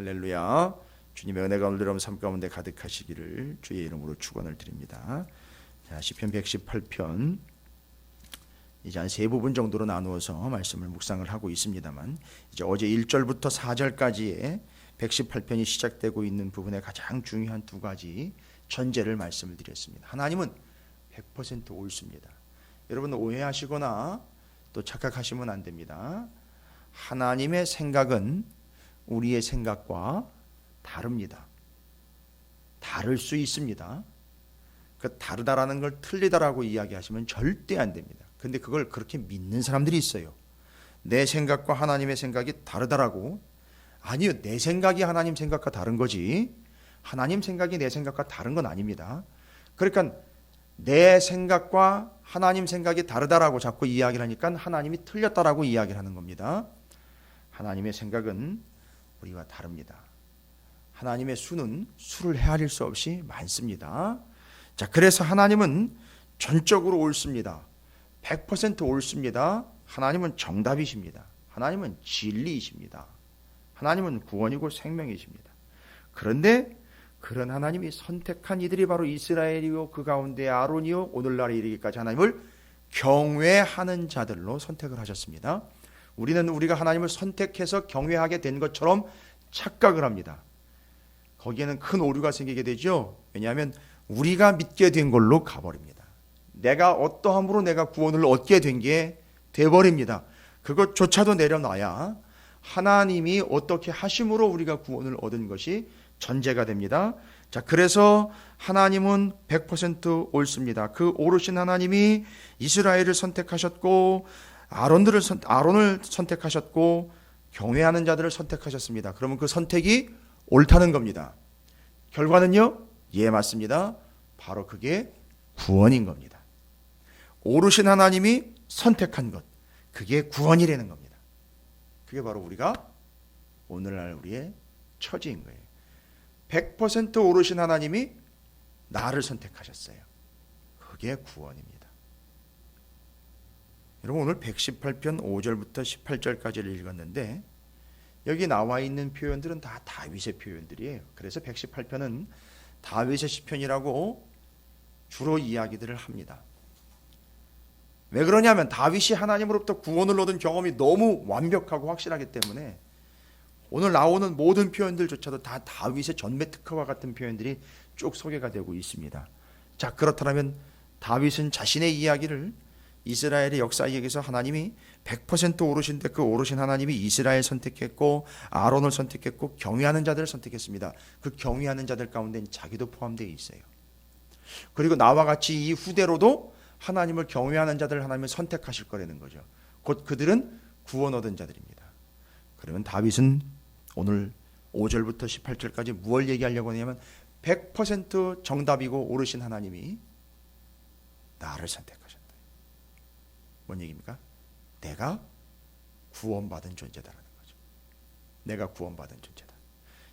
할렐루야. 주님의 은혜가 오늘 여러분 삶 가운데 가득하시기를 주의 이름으로 축원을 드립니다. 자, 시편 118편 이제 한 세 부분 정도로 나누어서 말씀을 묵상을 하고 있습니다만, 이제 어제 1절부터 4절까지의 118편이 시작되고 있는 부분의 가장 중요한 두 가지 전제를 말씀을 드렸습니다. 하나님은 100% 옳습니다. 여러분 오해하시거나 또 착각하시면 안 됩니다. 하나님의 생각은 우리의 생각과 다릅니다. 다를 수 있습니다. 그 다르다라는 걸 틀리다라고 이야기하시면 절대 안 됩니다. 근데 그걸 그렇게 믿는 사람들이 있어요. 내 생각과 하나님의 생각이 다르다라고. 아니요, 내 생각이 하나님 생각과 다른 거지 하나님 생각이 내 생각과 다른 건 아닙니다. 그러니까 내 생각과 하나님 생각이 다르다라고 자꾸 이야기를 하니까 하나님이 틀렸다라고 이야기를 하는 겁니다. 하나님의 생각은 우리와 다릅니다. 하나님의 수는 수를 헤아릴 수 없이 많습니다. 자, 그래서 하나님은 전적으로 옳습니다. 100% 옳습니다. 하나님은 정답이십니다. 하나님은 진리이십니다. 하나님은 구원이고 생명이십니다. 그런데 그런 하나님이 선택한 이들이 바로 이스라엘이요 그 가운데 아론이요 오늘날에 이르기까지 하나님을 경외하는 자들로 선택을 하셨습니다. 우리는 우리가 하나님을 선택해서 경외하게 된 것처럼 착각을 합니다. 거기에는 큰 오류가 생기게 되죠. 왜냐하면 우리가 믿게 된 걸로 가버립니다. 내가 어떠함으로 내가 구원을 얻게 된 게 돼버립니다. 그것조차도 내려놔야 하나님이 어떻게 하심으로 우리가 구원을 얻은 것이 전제가 됩니다. 자, 그래서 하나님은 100% 옳습니다. 그 오르신 하나님이 이스라엘을 선택하셨고 아론을 선택하셨고 경외하는 자들을 선택하셨습니다. 그러면 그 선택이 옳다는 겁니다. 결과는요? 예, 맞습니다. 바로 그게 구원인 겁니다. 오르신 하나님이 선택한 것, 그게 구원이라는 겁니다. 그게 바로 우리가 오늘날 우리의 처지인 거예요. 100% 오르신 하나님이 나를 선택하셨어요. 그게 구원입니다. 여러분 오늘 118편 5절부터 18절까지를 읽었는데 여기 나와 있는 표현들은 다 다윗의 표현들이에요. 그래서 118편은 다윗의 시편이라고 주로 이야기들을 합니다. 왜 그러냐면 다윗이 하나님으로부터 구원을 얻은 경험이 너무 완벽하고 확실하기 때문에 오늘 나오는 모든 표현들조차도 다 다윗의 전매 특허와 같은 표현들이 쭉 소개가 되고 있습니다. 자, 그렇다면 다윗은 자신의 이야기를 이스라엘의 역사에게서 하나님이 100% 오르신데 그 오르신 하나님이 이스라엘 선택했고 아론을 선택했고 경외하는 자들을 선택했습니다. 그 경외하는 자들 가운데 자기도 포함되어 있어요. 그리고 나와 같이 이 후대로도 하나님을 경외하는 자들을 하나님을 선택하실 거라는 거죠. 곧 그들은 구원 얻은 자들입니다. 그러면 다윗은 오늘 5절부터 18절까지 무엇을 얘기하려고 하냐면 100% 정답이고 오르신 하나님이 나를 선택하셨다. 뭔 얘기입니까? 내가 구원받은 존재다라는 거죠. 내가 구원받은 존재다.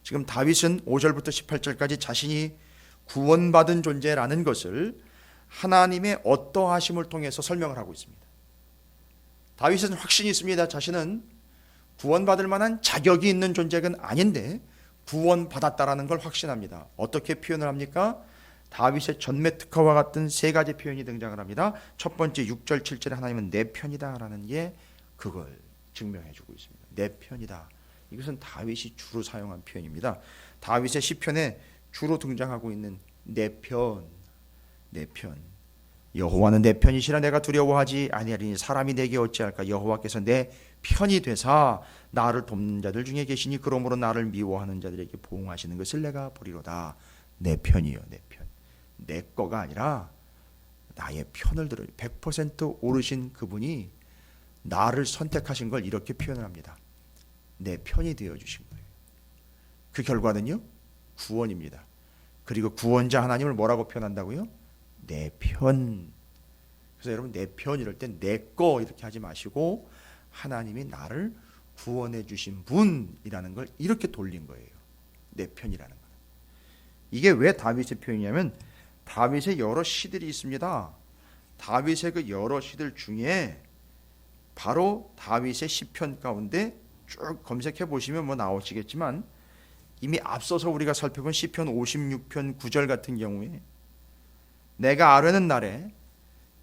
지금 다윗은 5절부터 18절까지 자신이 구원받은 존재라는 것을 하나님의 어떠하심을 통해서 설명을 하고 있습니다. 다윗은 확신이 있습니다. 자신은 구원받을 만한 자격이 있는 존재가 아닌데 구원받았다라는 걸 확신합니다. 어떻게 표현을 합니까? 다윗의 전매 특허와 같은 세 가지 표현이 등장을 합니다. 첫 번째 6절 7절에 하나님은 내 편이다라는 게 그걸 증명해 주고 있습니다. 내 편이다. 이것은 다윗이 주로 사용한 표현입니다. 다윗의 시편에 주로 등장하고 있는 내 편, 내 편. 여호와는 내 편이시라 내가 두려워하지 아니하리니 사람이 내게 어찌할까. 여호와께서 내 편이 되사 나를 돕는 자들 중에 계시니 그러므로 나를 미워하는 자들에게 보응하시는 것을 내가 보리로다. 내 편이요, 내 편. 내 거가 아니라 나의 편을 들어요. 100% 오르신 그분이 나를 선택하신 걸 이렇게 표현을 합니다. 내 편이 되어주신 거예요. 그 결과는요? 구원입니다. 그리고 구원자 하나님을 뭐라고 표현한다고요? 내 편. 그래서 여러분 내 편 이럴 땐 내 거 이렇게 하지 마시고 하나님이 나를 구원해 주신 분이라는 걸 이렇게 돌린 거예요. 내 편이라는 거. 이게 왜 다윗의 표현이냐면 다윗의 여러 시들이 있습니다. 다윗의 그 여러 시들 중에 바로 다윗의 시편 가운데 쭉 검색해 보시면 뭐 나오시겠지만 이미 앞서서 우리가 살펴본 시편 56편 9절 같은 경우에 내가 아뢰는 날에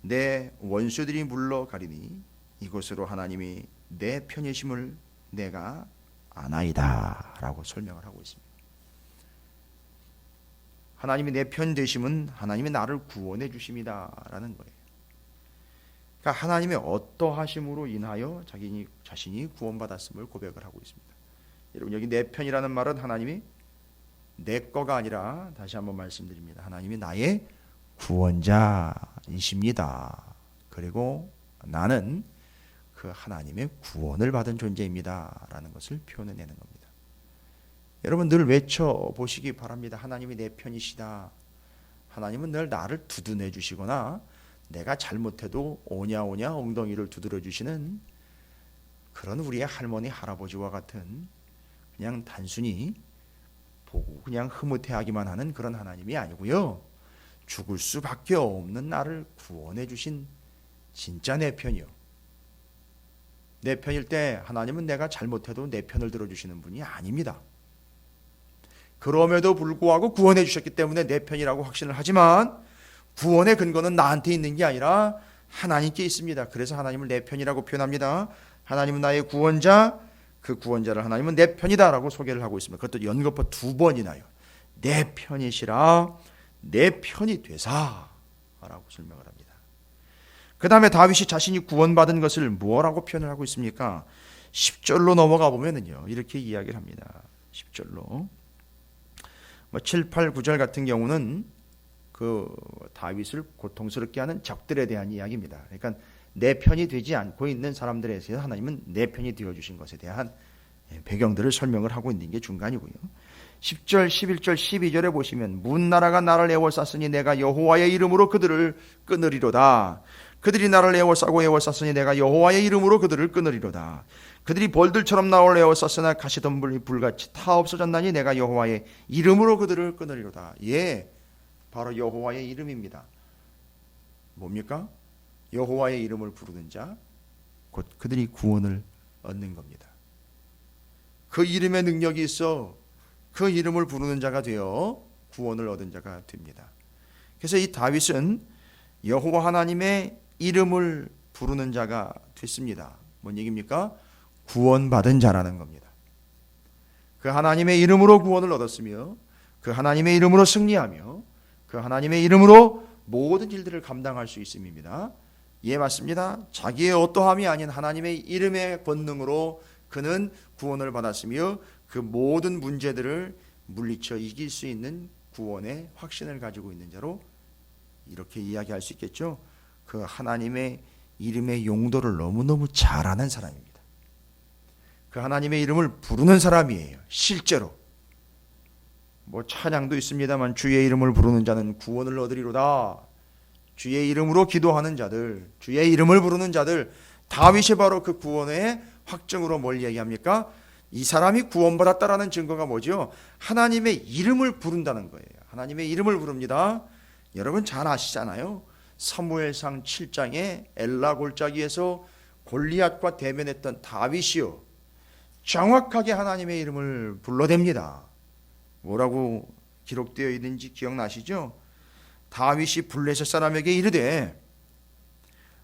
내 원수들이 물러가리니 이곳으로 하나님이 내 편이심을 내가 아나이다 라고 설명을 하고 있습니다. 하나님이 내 편 되심은 하나님이 나를 구원해 주심이다 라는 거예요. 그러니까 하나님의 어떠하심으로 인하여 자신이 구원받았음을 고백을 하고 있습니다. 여러분, 여기 내 편이라는 말은 하나님이 내 거가 아니라, 다시 한번 말씀드립니다, 하나님이 나의 구원자이십니다. 그리고 나는 그 하나님의 구원을 받은 존재입니다 라는 것을 표현해내는 겁니다. 여러분, 늘 외쳐보시기 바랍니다. 하나님이 내 편이시다. 하나님은 늘 나를 두둔해 주시거나 내가 잘못해도 오냐오냐 엉덩이를 두드려 주시는 그런 우리의 할머니 할아버지와 같은 그냥 단순히 보고 그냥 흐뭇해하기만 하는 그런 하나님이 아니고요, 죽을 수밖에 없는 나를 구원해 주신 진짜 내 편이요. 내 편일 때 하나님은 내가 잘못해도 내 편을 들어주시는 분이 아닙니다. 그럼에도 불구하고 구원해 주셨기 때문에 내 편이라고 확신을 하지만 구원의 근거는 나한테 있는 게 아니라 하나님께 있습니다. 그래서 하나님을 내 편이라고 표현합니다. 하나님은 나의 구원자, 그 구원자를 하나님은 내 편이다라고 소개를 하고 있습니다. 그것도 연거푸 2번이나요. 내 편이시라, 내 편이 되사라고 설명을 합니다. 그 다음에 다윗이 자신이 구원받은 것을 뭐라고 표현을 하고 있습니까? 10절로 넘어가 보면은요, 이렇게 이야기를 합니다. 10절로 7, 8, 9절 같은 경우는 그 다윗을 고통스럽게 하는 적들에 대한 이야기입니다. 그러니까 내 편이 되지 않고 있는 사람들에 대해서 하나님은 내 편이 되어주신 것에 대한 배경들을 설명을 하고 있는 게 중간이고요. 10절, 11절, 12절에 보시면 문나라가 나를 애워쌌으니 내가 여호와의 이름으로 그들을 끊으리로다. 그들이 나를 애워싸고 애워쌌으니 내가 여호와의 이름으로 그들을 끊으리로다. 그들이 벌들처럼 나를 애워쌌으나 가시덤불이 불같이 타 없어졌나니 내가 여호와의 이름으로 그들을 끊으리로다. 예, 바로 여호와의 이름입니다. 뭡니까? 여호와의 이름을 부르는 자, 곧 그들이 구원을 얻는 겁니다. 그 이름의 능력이 있어 그 이름을 부르는 자가 되어 구원을 얻은 자가 됩니다. 그래서 이 다윗은 여호와 하나님의 이름을 부르는 자가 됐습니다. 뭔 얘기입니까? 구원받은 자라는 겁니다. 그 하나님의 이름으로 구원을 얻었으며 그 하나님의 이름으로 승리하며 그 하나님의 이름으로 모든 일들을 감당할 수 있음입니다. 예, 맞습니다. 자기의 어떠함이 아닌 하나님의 이름의 권능으로 그는 구원을 받았으며 그 모든 문제들을 물리쳐 이길 수 있는 구원의 확신을 가지고 있는 자로 이렇게 이야기할 수 있겠죠. 그 하나님의 이름의 용도를 너무너무 잘 아는 사람입니다. 그 하나님의 이름을 부르는 사람이에요. 실제로 뭐 찬양도 있습니다만 주의 이름을 부르는 자는 구원을 얻으리로다. 주의 이름으로 기도하는 자들, 주의 이름을 부르는 자들, 다윗이 바로 그 구원의 확증으로 뭘 얘기합니까? 이 사람이 구원받았다라는 증거가 뭐죠? 하나님의 이름을 부른다는 거예요. 하나님의 이름을 부릅니다. 여러분 잘 아시잖아요. 사무엘상 7장에 엘라 골짜기에서 골리앗과 대면했던 다윗이요, 정확하게 하나님의 이름을 불러댑니다. 뭐라고 기록되어 있는지 기억나시죠? 다윗이 블레셋 사람에게 이르되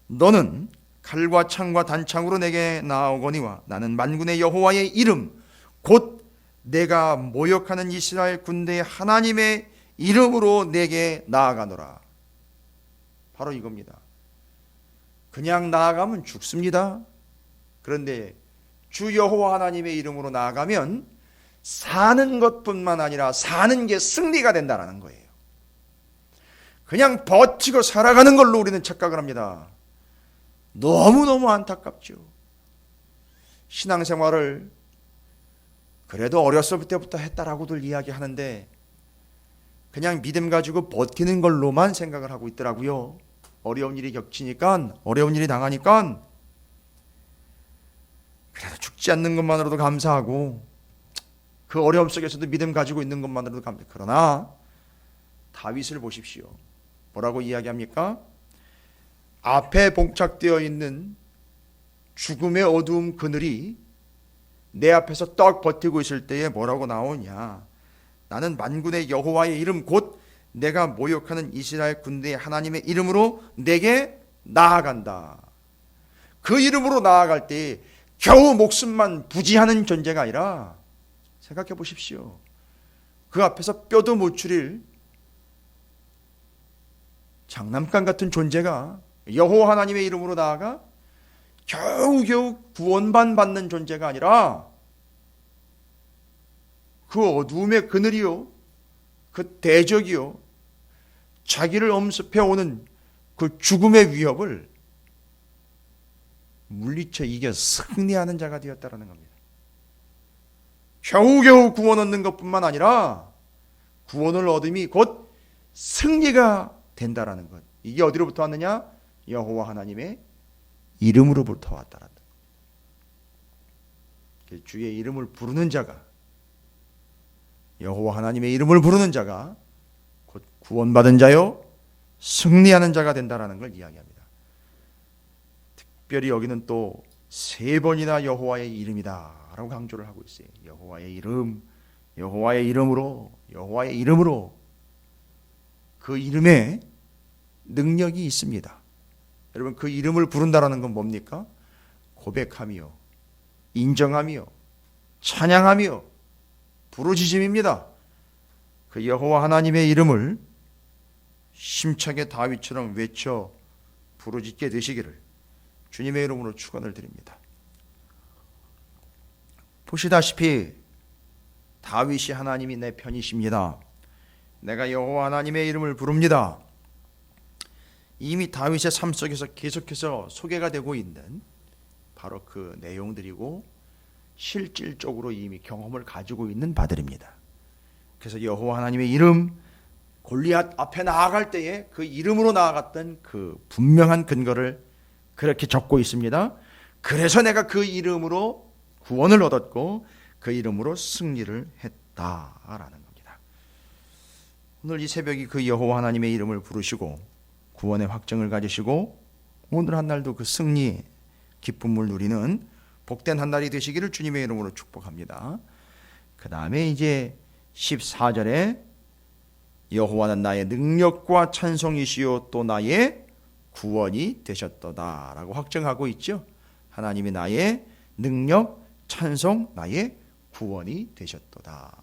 너는 칼과 창과 단창으로 내게 나아오거니와 나는 만군의 여호와의 이름 곧 내가 모욕하는 이스라엘 군대의 하나님의 이름으로 내게 나아가노라. 바로 이겁니다. 그냥 나아가면 죽습니다. 그런데 주 여호와 하나님의 이름으로 나아가면 사는 것뿐만 아니라 사는 게 승리가 된다는 거예요. 그냥 버티고 살아가는 걸로 우리는 착각을 합니다. 너무너무 안타깝죠. 신앙생활을 그래도 어렸을 때부터 했다라고들 이야기하는데 그냥 믿음 가지고 버티는 걸로만 생각을 하고 있더라고요. 어려운 일이 겹치니까, 어려운 일이 당하니까 그래도 죽지 않는 것만으로도 감사하고 그 어려움 속에서도 믿음 가지고 있는 것만으로도 감사해요. 그러나 다윗을 보십시오. 뭐라고 이야기합니까? 앞에 봉착되어 있는 죽음의 어두움 그늘이 내 앞에서 떡 버티고 있을 때에 뭐라고 나오냐? 나는 만군의 여호와의 이름 곧 내가 모욕하는 이스라엘 군대의 하나님의 이름으로 내게 나아간다. 그 이름으로 나아갈 때 겨우 목숨만 부지하는 존재가 아니라, 생각해 보십시오. 그 앞에서 뼈도 못 추릴 장난감 같은 존재가 여호와 하나님의 이름으로 나아가 겨우겨우 구원만 받는 존재가 아니라, 그 어두움의 그늘이요, 그 대적이요, 자기를 엄습해 오는 그 죽음의 위협을 물리쳐 이겨 승리하는 자가 되었다라는 겁니다. 겨우겨우 구원 얻는 것뿐만 아니라 구원을 얻음이 곧 승리가 된다라는 것. 이게 어디로부터 왔느냐? 여호와 하나님의 이름으로부터 왔다라는 것. 주의 이름을 부르는 자가, 여호와 하나님의 이름을 부르는 자가 곧 구원받은 자요 승리하는 자가 된다라는 걸 이야기합니다. 특별히 여기는 또 3번이나 여호와의 이름이다라고 강조를 하고 있어요. 여호와의 이름, 여호와의 이름으로, 여호와의 이름으로. 그 이름에 능력이 있습니다. 여러분, 그 이름을 부른다라는 건 뭡니까? 고백하며 인정하며 찬양하며 부르짖음입니다. 그 여호와 하나님의 이름을 심차게 다윗처럼 외쳐 부르짖게 되시기를 주님의 이름으로 축원을 드립니다. 보시다시피 다윗이 하나님이 내 편이십니다. 내가 여호와 하나님의 이름을 부릅니다. 이미 다윗의 삶 속에서 계속해서 소개가 되고 있는 바로 그 내용들이고 실질적으로 이미 경험을 가지고 있는 바들입니다. 그래서 여호와 하나님의 이름, 골리앗 앞에 나아갈 때에 그 이름으로 나아갔던 그 분명한 근거를 그렇게 적고 있습니다. 그래서 내가 그 이름으로 구원을 얻었고 그 이름으로 승리를 했다라는 겁니다. 오늘 이 새벽이 그 여호와 하나님의 이름을 부르시고 구원의 확증을 가지시고 오늘 한 날도 그 승리 기쁨을 누리는 복된 한 날이 되시기를 주님의 이름으로 축복합니다. 그 다음에 이제 14절에 여호와는 나의 능력과 찬송이시요 또 나의 구원이 되셨도다 라고 확증하고 있죠. 하나님이 나의 능력, 찬송, 나의 구원이 되셨도다.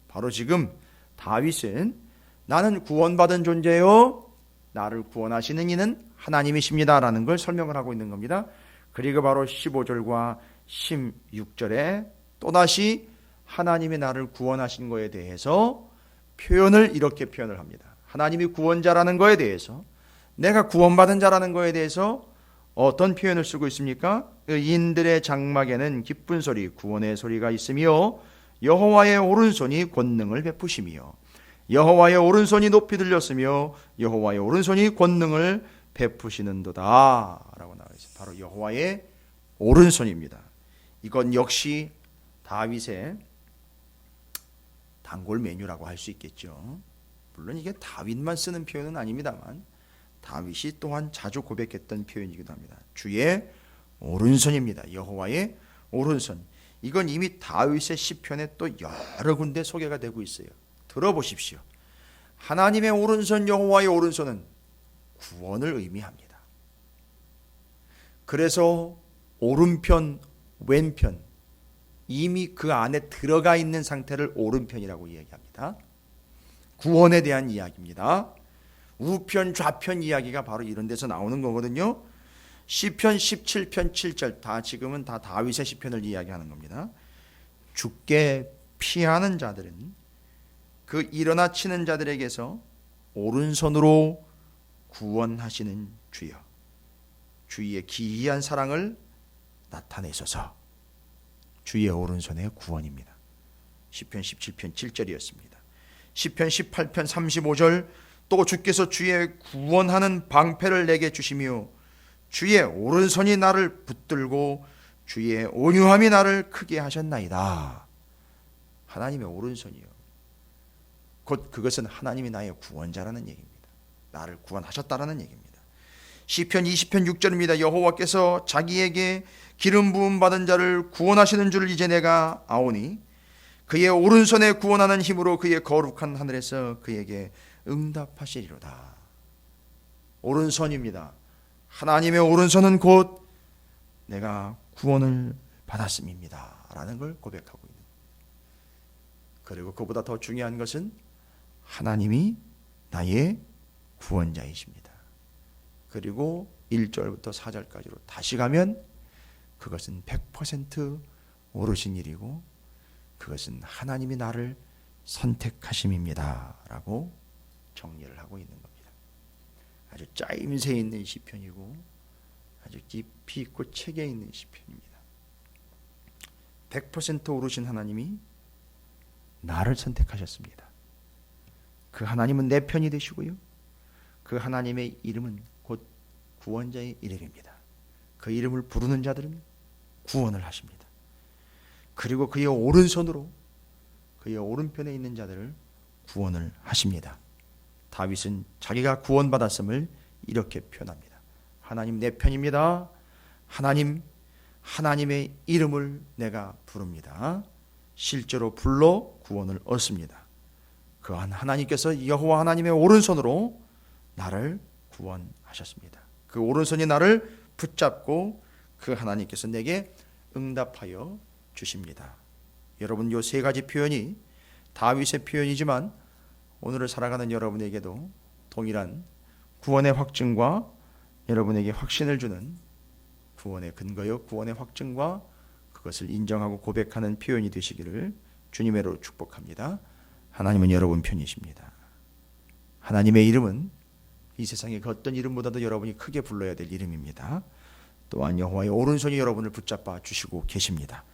바로 지금 다윗은 나는 구원받은 존재요, 나를 구원하시는 이는 하나님이십니다 라는 걸 설명을 하고 있는 겁니다. 그리고 바로 15절과 16절에 또다시 하나님이 나를 구원하신 거에 대해서 표현을 이렇게 표현을 합니다. 하나님이 구원자라는 거에 대해서, 내가 구원받은 자라는 거에 대해서 어떤 표현을 쓰고 있습니까? 인들의 장막에는 기쁜 소리, 구원의 소리가 있으며 여호와의 오른손이 권능을 베푸시며 여호와의 오른손이 높이 들렸으며 여호와의 오른손이 권능을 베푸시는도다 라고 나와 있어요. 바로 여호와의 오른손입니다. 이건 역시 다윗의 단골 메뉴라고 할 수 있겠죠. 물론 이게 다윗만 쓰는 표현은 아닙니다만 다윗이 또한 자주 고백했던 표현이기도 합니다. 주의 오른손입니다. 여호와의 오른손. 이건 이미 다윗의 시편에 또 여러 군데 소개가 되고 있어요. 들어보십시오. 하나님의 오른손, 여호와의 오른손은 구원을 의미합니다. 그래서 오른편, 왼편, 이미 그 안에 들어가 있는 상태를 오른편이라고 이야기합니다. 구원에 대한 이야기입니다. 우편, 좌편 이야기가 바로 이런 데서 나오는 거거든요. 시편 17편 7절 다 지금은 다 다윗의 시편을 이야기하는 겁니다. 죽게 피하는 자들은 그 일어나 치는 자들에게서 오른손으로 구원하시는 주여, 주의 기이한 사랑을 나타내소서. 주의 오른손의 구원입니다. 시편 17편 7절이었습니다. 시편 18편 35절 또 주께서 주의 구원하는 방패를 내게 주시며 주의 오른손이 나를 붙들고 주의 온유함이 나를 크게 하셨나이다. 하나님의 오른손이요, 곧 그것은 하나님이 나의 구원자라는 얘기입니다. 나를 구원하셨다라는 얘기입니다. 시편 20편 6절입니다. 여호와께서 자기에게 기름 부음 받은 자를 구원하시는 줄 이제 내가 아오니 그의 오른손에 구원하는 힘으로 그의 거룩한 하늘에서 그에게 응답하시리로다. 오른손입니다. 하나님의 오른손은 곧 내가 구원을 받았음입니다 라는 걸 고백하고 있는 거예요. 그리고 그보다 더 중요한 것은 하나님이 나의 구원자이십니다. 그리고 1절부터 4절까지로 다시 가면 그것은 100% 오르신 일이고 그것은 하나님이 나를 선택하심입니다 라고 정리를 하고 있는 겁니다. 아주 짜임새 있는 시편이고 아주 깊이 있고 체계 있는 시편입니다. 100% 오르신 하나님이 나를 선택하셨습니다. 그 하나님은 내 편이 되시고요. 그 하나님의 이름은 곧 구원자의 이름입니다. 그 이름을 부르는 자들은 구원을 하십니다. 그리고 그의 오른손으로 그의 오른편에 있는 자들을 구원을 하십니다. 다윗은 자기가 구원받았음을 이렇게 표현합니다. 하나님 내 편입니다. 하나님의 이름을 내가 부릅니다. 실제로 불러 구원을 얻습니다. 그 하나님께서 여호와 하나님의 오른손으로 나를 구원하셨습니다. 그 오른손이 나를 붙잡고 그 하나님께서 내게 응답하여 주십니다. 여러분, 이 세 가지 표현이 다윗의 표현이지만 오늘을 살아가는 여러분에게도 동일한 구원의 확증과 여러분에게 확신을 주는 구원의 근거요 구원의 확증과 그것을 인정하고 고백하는 표현이 되시기를 주님으로 축복합니다. 하나님은 여러분 편이십니다. 하나님의 이름은 이 세상의 그 어떤 이름보다도 여러분이 크게 불러야 될 이름입니다. 또한 여호와의 오른손이 여러분을 붙잡아 주시고 계십니다.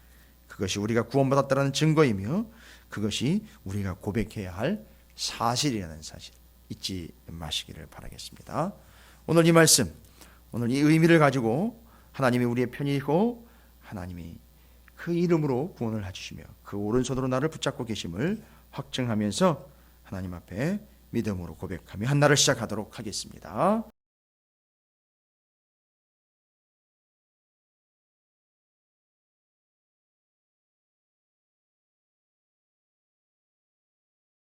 그것이 우리가 구원받았다는 증거이며 그것이 우리가 고백해야 할 사실이라는 사실 잊지 마시기를 바라겠습니다. 오늘 이 말씀, 오늘 이 의미를 가지고 하나님이 우리의 편이고 하나님이 그 이름으로 구원을 해주시며 그 오른손으로 나를 붙잡고 계심을 확증하면서 하나님 앞에 믿음으로 고백하며 한 날을 시작하도록 하겠습니다.